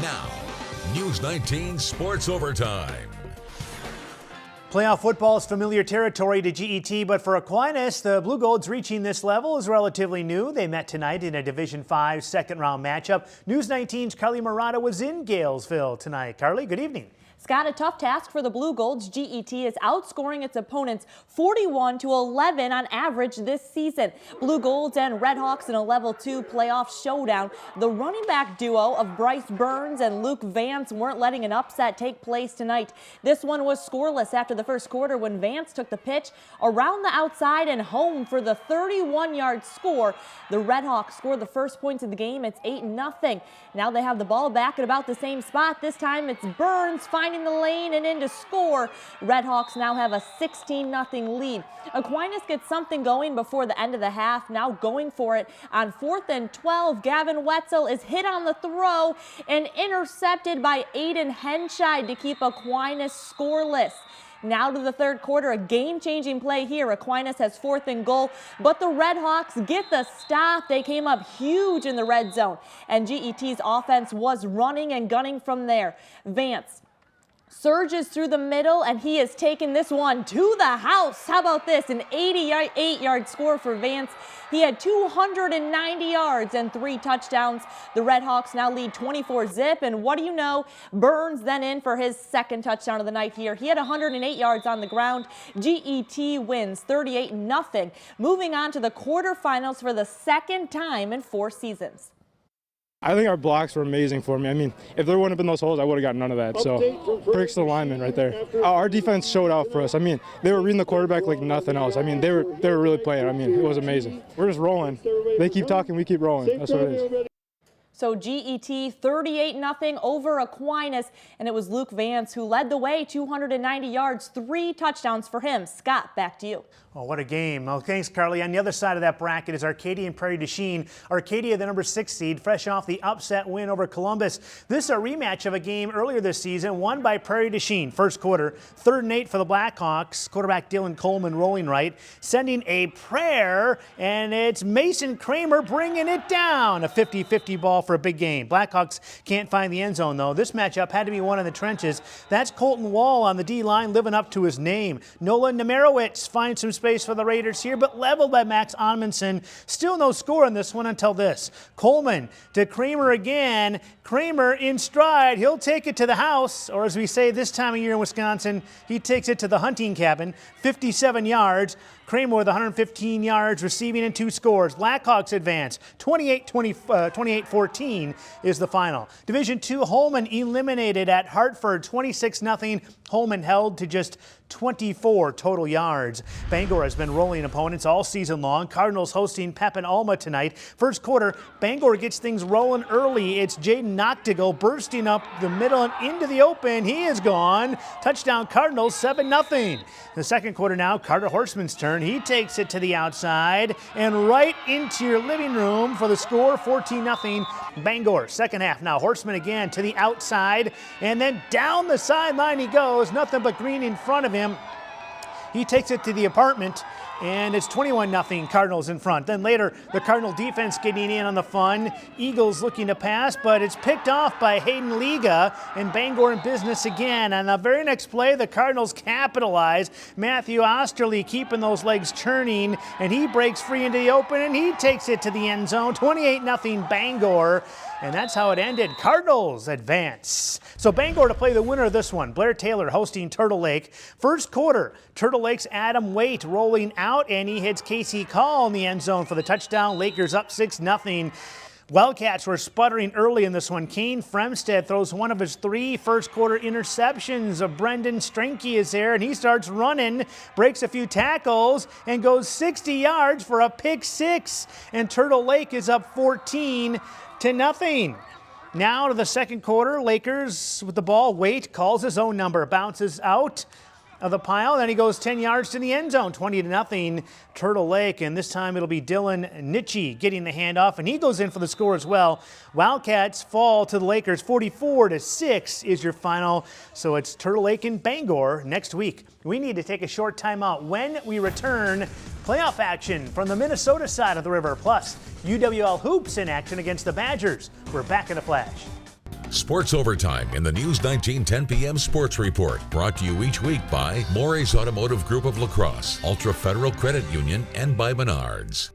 Now, News 19 Sports Overtime. Playoff football is familiar territory to GET, but for Aquinas, the Blue Golds reaching this level is relatively new. They met tonight in a Division 5 second-round matchup. News 19's Carly Murata was in Galesville tonight. Carly, good evening. Scott, a tough task for the Blue Golds. GET is outscoring its opponents 41-11 on average this season. Blue Golds and Redhawks in a level 2 playoff showdown. The running back duo of Bryce Burns and Luke Vance weren't letting an upset take place tonight. This one was scoreless after the first quarter when Vance took the pitch around the outside and home for the 31-yard score. The Redhawks scored the first points of the game. It's 8-0. Now they have the ball back at about the same spot. This time it's Burns finding the lane and in to score. Redhawks now have a 16-0 lead. Aquinas gets something going before the end of the half. Now going for it on 4th and 12. Gavin Wetzel is hit on the throw and intercepted by Aiden Henscheid to keep Aquinas scoreless. Now to the third quarter, a game-changing play here. Aquinas has 4th and goal, but the Redhawks get the stop. They came up huge in the red zone, and GET's offense was running and gunning from there. Vance surges through the middle, and he has taken this one to the house. How about this? An 88-yard score for Vance. He had 290 yards and 3 touchdowns. The Redhawks now lead 24-zip, and what do you know? Burns then in for his second touchdown of the night here. He had 108 yards on the ground. GET wins 38-0. Moving on to the quarterfinals for the second time in 4 seasons. I think our blocks were amazing for me. I mean, if there wouldn't have been those holes, I would have got none of that. So, bricks to the lineman right there. Our defense showed out for us. I mean, they were reading the quarterback like nothing else. I mean, they were really playing. I mean, it was amazing. We're just rolling. They keep talking, we keep rolling. That's what it is. So GET 38-0 over Aquinas, and it was Luke Vance who led the way, 290 yards, 3 touchdowns for him. Scott, back to you. Oh, what a game. Well, thanks, Carly. On the other side of that bracket is Arcadia and Prairie du Chien. Arcadia, the number 6 seed, fresh off the upset win over Columbus. This is a rematch of a game earlier this season, won by Prairie du Chien. First quarter, 3rd and 8 for the Blackhawks. Quarterback Dylan Coleman rolling right, sending a prayer, and it's Mason Kramer bringing it down. A 50-50 ball for a big game. Blackhawks can't find the end zone, though. This matchup had to be won in the trenches. That's Colton Wall on the D-line living up to his name. Nolan Nemerowitz finds some space for the Raiders here, but leveled by Max Onmundson. Still no score in this one until this. Coleman to Kramer again. Kramer in stride. He'll take it to the house, or as we say this time of year in Wisconsin, he takes it to the hunting cabin. 57 yards. Kramer with 115 yards, receiving and 2 scores. Blackhawks advance. 28-14 is the final. Division 2, Holmen eliminated at Hartford. 26-0. Holmen held to just 24 total yards. Bangor has been rolling opponents all season long. Cardinals hosting Pepin Alma tonight. First quarter, Bangor gets things rolling early. It's Jaden Noctigal bursting up the middle and into the open. He is gone. Touchdown Cardinals, 7-0. The second quarter now, Carter Horseman's turn. He takes it to the outside and right into your living room for the score, 14-0 Bangor. Second half now, Horseman again to the outside and then down the sideline he goes. Nothing but green in front of him. He takes it to the apartment, and it's 21-0 Cardinals in front. Then later, the Cardinal defense getting in on the fun. Eagles looking to pass, but it's picked off by Hayden Liga, and Bangor in business again. On the very next play, the Cardinals capitalize. Matthew Osterley keeping those legs churning, and he breaks free into the open, and he takes it to the end zone. 28-0 Bangor. And that's how it ended. Cardinals advance. So Bangor to play the winner of this one. Blair Taylor hosting Turtle Lake. First quarter, Turtle Lake's Adam Waite rolling out, and he hits Casey Call in the end zone for the touchdown. Lakers up 6-0. Wildcats were sputtering early in this one. Kane Fremstead throws one of his 3 first-quarter interceptions. Brendan Strinke is there, and he starts running, breaks a few tackles, and goes 60 yards for a pick 6. And Turtle Lake is up 14-0. Now to the second quarter, Lakers with the ball. Waite calls his own number, bounces out of the pile. Then he goes 10 yards to the end zone, 20-0 Turtle Lake. And this time it'll be Dylan Nitchie getting the handoff, and he goes in for the score as well. Wildcats fall to the Lakers, 44-6 is your final. So it's Turtle Lake and Bangor next week. We need to take a short timeout. When we return, playoff action from the Minnesota side of the river, plus UWL hoops in action against the Badgers. We're back in a flash. Sports Overtime in the News 19 10 p.m. Sports Report, brought to you each week by Morey's Automotive Group of La Crosse, Ultra Federal Credit Union, and by Menards.